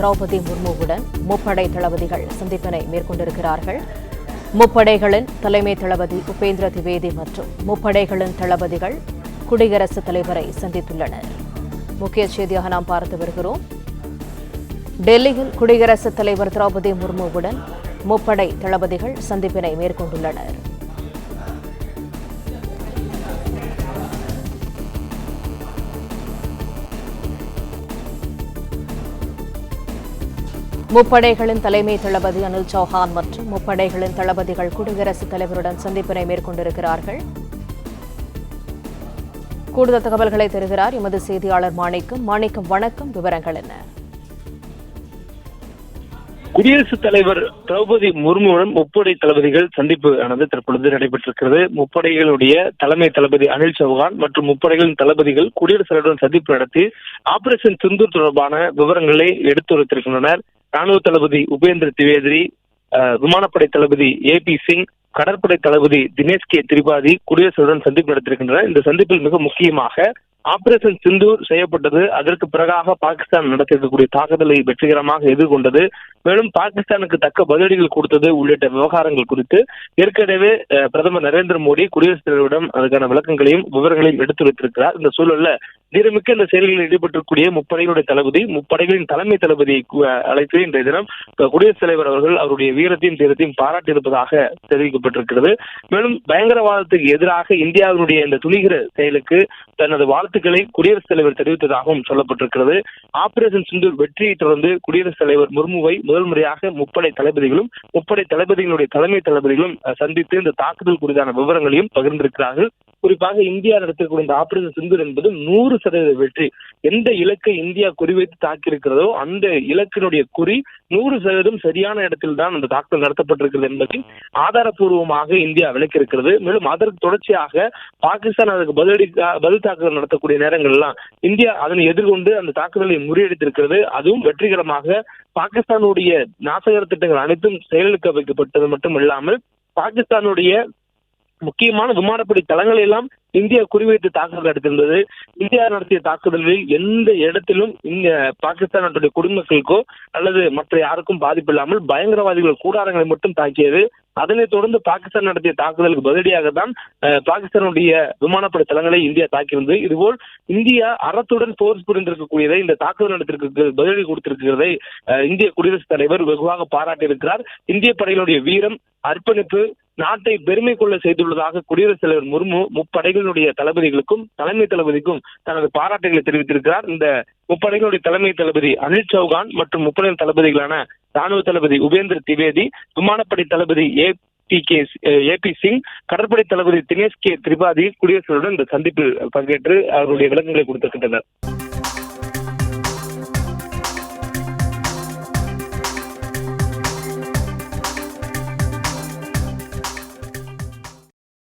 திரௌபதி முர்முவுடன் முப்படை தளபதிகள் சந்திப்பினை மேற்கொண்டிருக்கிறார்கள். முப்படைகளின் தலைமை தளபதி உபேந்திர திவேதி மற்றும் முப்படைகளின் தளபதிகள் குடியரசுத் தலைவரை சந்தித்துள்ளனர். முக்கிய செய்தியாக நாம் பார்த்து வருகிறோம். டெல்லியில் குடியரசுத் தலைவர் திரௌபதி முர்முவுடன் முப்படை தளபதிகள் சந்திப்பினை மேற்கொண்டுள்ளனர். முப்படைகளின் தலைமை தளபதி அனில் சௌஹான் மற்றும் முப்படைகளின் தளபதிகள் குடியரசுத் தலைவருடன் சந்திப்பினை மேற்கொண்டிருக்கிறார்கள். கூடுதல் தகவல்களை தருகிறார் எமது செய்தியாளர் மாணிக்கம். வணக்கம், விவரங்கள் என்ன? குடியரசுத் தலைவர் திரௌபதி முர்முவுடன் முப்படை தளபதிகள் சந்திப்பு ஆனது தற்பொழுது நடைபெற்றிருக்கிறது. முப்படைகளுடைய தலைமை தளபதி அனில் சௌஹான் மற்றும் முப்படைகளின் தளபதிகள் குடியரசுத் தலைவருடன் சந்திப்பு நடத்தி ஆபரேஷன் சிந்தூர் தொடர்பான விவரங்களை எடுத்துரைத்திருக்கின்றனர். ராணுவ தளபதி உபேந்திர திவேதி, விமானப்படை தளபதி ஏபி சிங், கடற்படை தளபதி தினேஷ் கே திரிபாதி குடியரசுடன் சந்திப்பு நடத்தியிருக்கின்றனர். இந்த சந்திப்பில் மிக முக்கியமாக ஆபரேஷன் சிந்தூர் செய்யப்பட்டது, அதற்கு பிறகாக பாகிஸ்தான் நடத்தியிருக்கக்கூடிய தாக்குதலை வெற்றிகரமாக எதிர்கொண்டது, மேலும் பாகிஸ்தானுக்கு தக்க பதிலடிகள் கொடுத்தது உள்ளிட்ட விவகாரங்கள் குறித்து ஏற்கனவே பிரதமர் நரேந்திர மோடி குடியரசுத் தலைவரிடம் அதுக்கான விளக்கங்களையும் விவரங்களையும் எடுத்துரைத்திருக்கிறார். இந்த சூழல்ல தீரமிக்க இந்த செயல்களில் ஈடுபட்டிருக்கூடிய முப்படைகளுடைய தளபதி, முப்படைகளின் தலைமை தளபதியை அழைத்து இன்றைய தினம் குடியரசுத் தலைவர் அவர்கள் அவருடைய வீரத்தையும் தீரத்தையும் பாராட்டியிருப்பதாக தெரிவிக்கப்பட்டிருக்கிறது. மேலும் பயங்கரவாதத்துக்கு எதிராக இந்தியாவினுடைய இந்த துணிகர செயலுக்கு தனது வாழ்த்துக்களை குடியரசுத் தலைவர் தெரிவித்ததாகவும் சொல்லப்பட்டிருக்கிறது. ஆபரேஷன் சிந்தூர் வெற்றியை தொடர்ந்து குடியரசுத் தலைவர் முர்முவை முதல் முறையாக முப்படை தளபதிகளும் முப்படை தளபதிகளுடைய தலைமை தளபதிகளும் சந்தித்து இந்த தாக்குதல் குறித்தான விவரங்களையும் பகிர்ந்திருக்கிறார்கள். குறிப்பாக இந்தியா நடத்தக்கூடிய இந்த ஆபரேஷன் சிந்தூர் என்பது 100% வெற்றி. எந்த இலக்கை இந்தியா குறிவைத்து தாக்கியிருக்கிறதோ அந்த இலக்கினுடைய குறி 100% சரியான இடத்தில் தான் அந்த தாக்குதல் நடத்தப்பட்டிருக்கிறது என்பதை ஆதாரப்பூர்வமாக இந்தியா விளக்கியிருக்கிறது. மேலும் அதற்கு தொடர்ச்சியாக பாகிஸ்தான் அதற்கு பதில் தாக்குதல் நடத்தக்கூடிய நேரங்கள்லாம் இந்தியா அதனை எதிர்கொண்டு அந்த தாக்குதலை முறியடித்திருக்கிறது. அதுவும் வெற்றிகரமாக பாகிஸ்தானுடைய நாசகர திட்டங்கள் அனைத்தும் செயலிழக்க வைக்கப்பட்டது மட்டுமில்லாமல் பாகிஸ்தானுடைய முக்கியமான விமானப்படை தளங்களை எல்லாம் இந்தியா குறிவைத்து தாக்குதல் நடத்தியிருந்தது. இந்தியா நடத்திய தாக்குதல்களில் எந்த இடத்திலும் இந்த பாகிஸ்தான் நாட்டுடைய குடிமக்களுக்கோ அல்லது மற்ற யாருக்கும் பாதிப்பு இல்லாமல் பயங்கரவாதிகள் கூடாரங்களை மட்டும் தாக்கியது. அதனைத் தொடர்ந்து பாகிஸ்தான் நடத்திய தாக்குதலுக்கு பதிலடியாக தான் பாகிஸ்தானுடைய விமானப்படை தளங்களை இந்தியா தாக்கியிருந்தது. இதுபோல் இந்தியா அறத்துடன் போர் புரிந்திருக்கக்கூடியதை இந்த தாக்குதல் நடத்திற்கு பதிலடி கொடுத்திருக்கிறதை இந்திய குடியரசுத் தலைவர் வெகுவாக பாராட்டியிருக்கிறார். இந்திய படைகளுடைய வீரம், அர்ப்பணிப்பு நாட்டை பெருமை கொள்ள செய்துள்ளதாக குடியரசுத் தலைவர் முர்மு முப்படைகளுடைய தளபதிகளுக்கும் தலைமை தளபதிக்கும் தனது பாராட்டுகளை தெரிவித்திருக்கிறார். இந்த முப்படைகளுடைய தலைமை தளபதி அனில் சௌஹான் மற்றும் முப்படை தளபதிகளான ராணுவ தளபதி உபேந்திர திவேதி, விமானப்படை தளபதி ஏபி சிங், கடற்படை தளபதி தினேஷ் கே திரிபாதி குடியரசுடன் இந்த சந்திப்பில் பங்கேற்று அவர்களுடைய விளக்கங்களை கொடுத்திருக்கின்றனர்.